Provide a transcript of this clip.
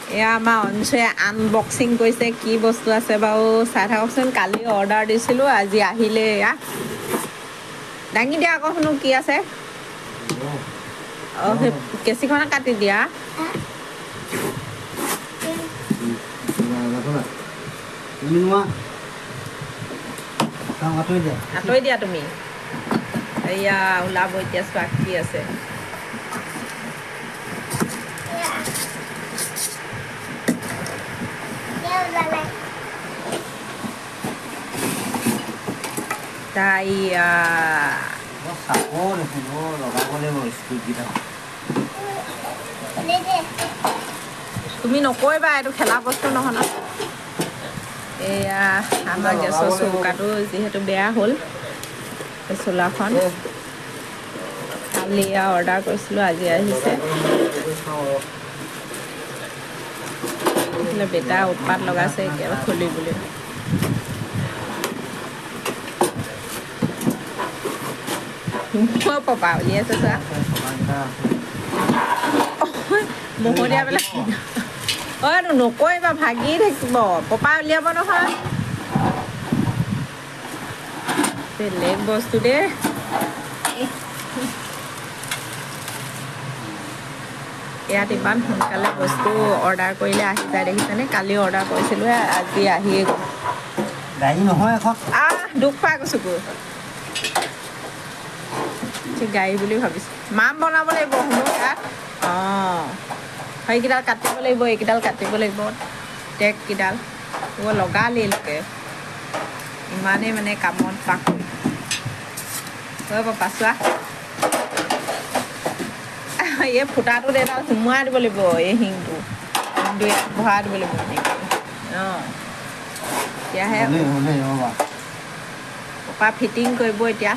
এয়া আমাৰ অঞ্চয়ে আনবক্সিং কৰিছে কি বস্তু আছে বাৰু চাই থাককচোন কালি অৰ্ডাৰ দিছিলোঁ আজি আহিলে এয়া দাঙি দিয়া আকৌ শুনো কি আছে অঁ সেই কেঁচিখনে কাটি দিয়া আঁতৰি দিয়া তুমি এয়া ওলাব এতিয়া চোৱা কি আছে তাইয়া তুমি নকৰিবা এইটো খেলা বস্তু নহয় ন এয়া আমাৰ গেছৰ চৌকাটো যিহেতু বেয়া হ'ল চোলাখন কালি অৰ্ডাৰ কৰিছিলোঁ আজি আহিছে বেটা উৎপাত লগাইছে এতিয়া খুলিবলৈ পাপা উলিয়াইছে চোৱা মহৰীয়া বিলাক অ নকৰিবা ভাগি থাকিব পপা উলিয়াব নহয় বেলেগ বস্তু দেই ইয়াত ইমান সোনকালে বস্তু অৰ্ডাৰ কৰিলে আহি যায় দেখিছেনে কালি অৰ্ডাৰ কৰিছিলোঁহে আজি আহিয়ে গ'ল গাড়ী নহয় এখন দুখ পাই গৈছোঁ গৈ গাড়ী বুলি ভাবিছোঁ মাম বনাব লাগিব সময় ইয়াত অঁ সেইকেইডাল কাটিব লাগিব এইকেইডাল কাটিব লাগিব টেগকেইডাল লগালেই ইমানেই মানে কামত পাকৰি পাপা চোৱা এই ফুটাটোত এডাল সোমোৱাই দিব লাগিব এই শিংটো ইয়াত ভৰাই দিব লাগিব অঁ তেতিয়াহে পপা ফিটিং কৰিব এতিয়া